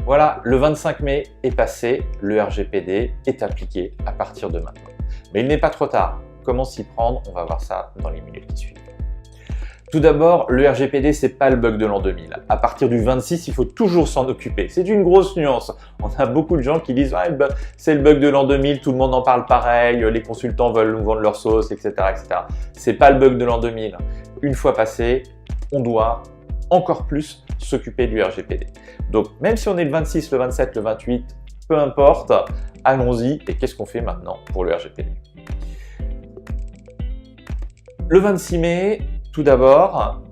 Voilà, le 25 mai est passé, le RGPD est appliqué à partir de maintenant. Mais il n'est pas trop tard. Comment s'y prendre? On va voir ça dans les minutes qui suivent. Tout d'abord, le RGPD, c'est pas le bug de l'an 2000. À partir du 26, il faut toujours s'en occuper. C'est une grosse nuance. On a beaucoup de gens qui disent ah, c'est le bug de l'an 2000, tout le monde en parle pareil, les consultants veulent nous vendre leur sauce, etc., etc. C'est pas le bug de l'an 2000. Une fois passé, on doit encore plus s'occuper du RGPD. Donc, même si on est le 26, le 27, le 28, peu importe, allons-y. Et qu'est-ce qu'on fait maintenant pour le RGPD? Le 26 mai, tout d'abord,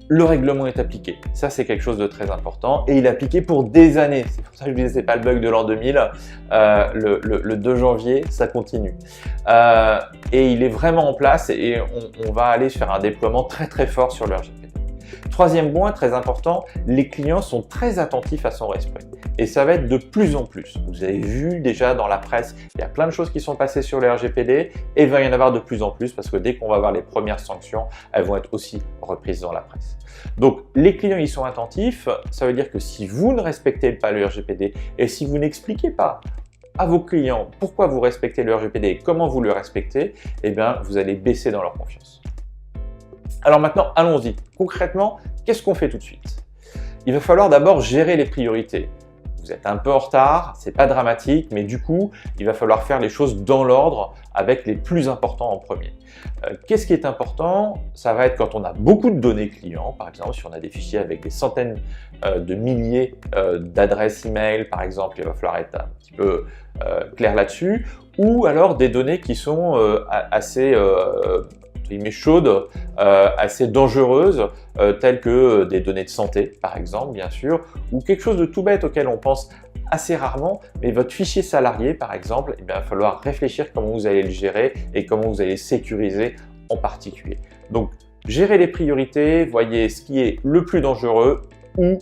le règlement est appliqué. Ça, c'est quelque chose de très important et il est appliqué pour des années. C'est pour ça que je disais, c'est pas le bug de l'an 2000. Le 2 janvier, ça continue. Et il est vraiment en place et on va aller faire un déploiement très très fort sur le RGPD. Troisième point, très important, les clients sont très attentifs à son respect. Et ça va être de plus en plus. Vous avez vu déjà dans la presse, il y a plein de choses qui sont passées sur le RGPD et il va y en avoir de plus en plus parce que dès qu'on va avoir les premières sanctions, elles vont être aussi reprises dans la presse. Donc, les clients, ils sont attentifs. Ça veut dire que si vous ne respectez pas le RGPD et si vous n'expliquez pas à vos clients pourquoi vous respectez le RGPD et comment vous le respectez, eh bien, vous allez baisser dans leur confiance. Alors maintenant, allons-y. Concrètement, qu'est-ce qu'on fait tout de suite? Il va falloir d'abord gérer les priorités. Vous êtes un peu en retard, c'est pas dramatique, mais du coup, il va falloir faire les choses dans l'ordre avec les plus importants en premier. Qu'est-ce qui est important? Ça va être quand on a beaucoup de données clients, par exemple, si on a des fichiers avec des centaines de milliers d'adresses email, par exemple, il va falloir être un petit peu clair là-dessus, ou alors des données qui sont assez chaudes, assez dangereuses, telles que des données de santé, par exemple, bien sûr, ou quelque chose de tout bête auquel on pense assez rarement, mais votre fichier salarié, par exemple, eh bien, il va falloir réfléchir comment vous allez le gérer et comment vous allez le sécuriser en particulier. Donc, gérez les priorités, voyez ce qui est le plus dangereux ou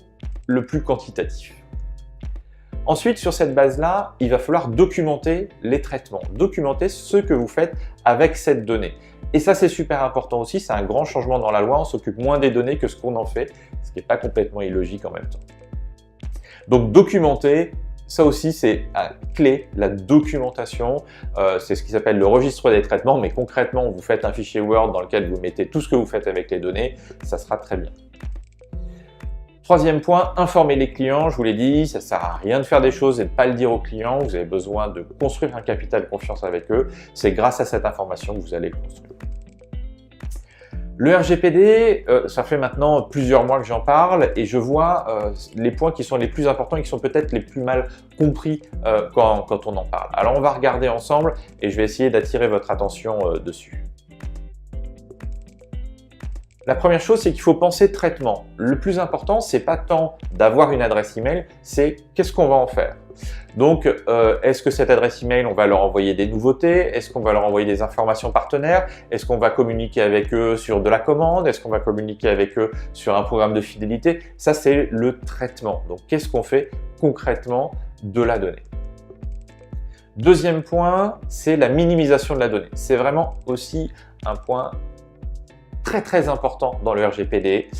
le plus quantitatif. Ensuite, sur cette base-là, il va falloir documenter les traitements, documenter ce que vous faites avec cette donnée. Et ça, c'est super important aussi, c'est un grand changement dans la loi, on s'occupe moins des données que ce qu'on en fait, ce qui n'est pas complètement illogique en même temps. Donc, documenter, ça aussi, c'est clé, la documentation, c'est ce qui s'appelle le registre des traitements, mais concrètement, vous faites un fichier Word dans lequel vous mettez tout ce que vous faites avec les données, ça sera très bien. Troisième point, informer les clients, je vous l'ai dit, ça ne sert à rien de faire des choses et de ne pas le dire aux clients, vous avez besoin de construire un capital de confiance avec eux, c'est grâce à cette information que vous allez le construire. Le RGPD, ça fait maintenant plusieurs mois que j'en parle et je vois les points qui sont les plus importants et qui sont peut-être les plus mal compris quand on en parle. Alors on va regarder ensemble et je vais essayer d'attirer votre attention dessus. La première chose, c'est qu'il faut penser traitement. Le plus important, c'est pas tant d'avoir une adresse email, c'est qu'est-ce qu'on va en faire. Donc, est-ce que cette adresse email, on va leur envoyer des nouveautés? Est-ce qu'on va leur envoyer des informations partenaires? Est-ce qu'on va communiquer avec eux sur de la commande? Est-ce qu'on va communiquer avec eux sur un programme de fidélité? Ça, c'est le traitement. Donc, qu'est-ce qu'on fait concrètement de la donnée? Deuxième point, c'est la minimisation de la donnée. C'est vraiment aussi un point très très important dans le RGPD.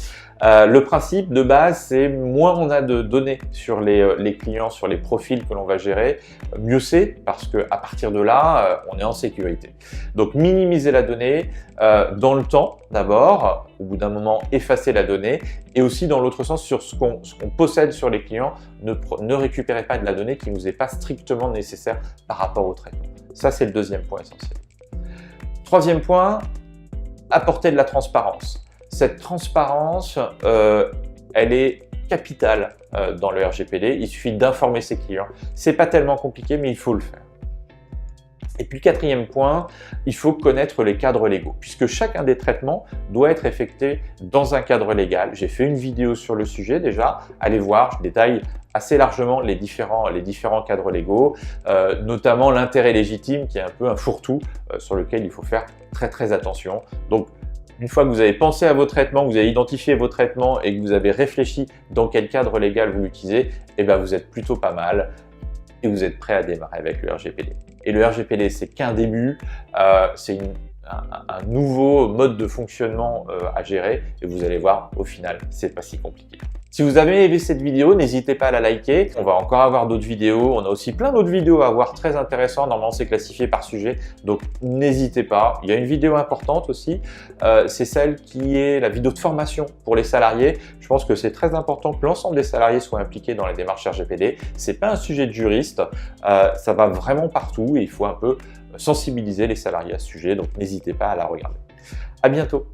Le principe de base, c'est moins on a de données sur les clients, sur les profils que l'on va gérer, mieux c'est parce qu'à partir de là, on est en sécurité. Donc minimiser la donnée dans le temps d'abord, au bout d'un moment effacer la donnée et aussi dans l'autre sens sur ce qu'on possède sur les clients, ne récupérez pas de la donnée qui ne vous est pas strictement nécessaire par rapport au traitement. Ça c'est le deuxième point essentiel. Troisième point, apporter de la transparence. Cette transparence, elle est capitale dans le RGPD. Il suffit d'informer ses clients. C'est pas tellement compliqué, mais il faut le faire. Et puis, quatrième point, il faut connaître les cadres légaux, puisque chacun des traitements doit être effectué dans un cadre légal. J'ai fait une vidéo sur le sujet déjà. Allez voir, je détaille assez largement les différents cadres légaux, notamment l'intérêt légitime, qui est un peu un fourre-tout sur lequel il faut faire très très attention. Donc, une fois que vous avez pensé à vos traitements, que vous avez identifié vos traitements et que vous avez réfléchi dans quel cadre légal vous l'utilisez, eh bien vous êtes plutôt pas mal et vous êtes prêt à démarrer avec le RGPD. Et le RGPD, c'est qu'un début, c'est un nouveau mode de fonctionnement à gérer et vous allez voir, au final, c'est pas si compliqué. Si vous avez aimé cette vidéo, n'hésitez pas à la liker. On va encore avoir d'autres vidéos. On a aussi plein d'autres vidéos à voir très intéressantes. Normalement, c'est classifié par sujet. Donc, n'hésitez pas. Il y a une vidéo importante aussi. C'est celle qui est la vidéo de formation pour les salariés. Je pense que c'est très important que l'ensemble des salariés soient impliqués dans les démarches RGPD. C'est pas un sujet de juriste. Ça va vraiment partout et il faut un peu sensibiliser les salariés à ce sujet. Donc, n'hésitez pas à la regarder. À bientôt.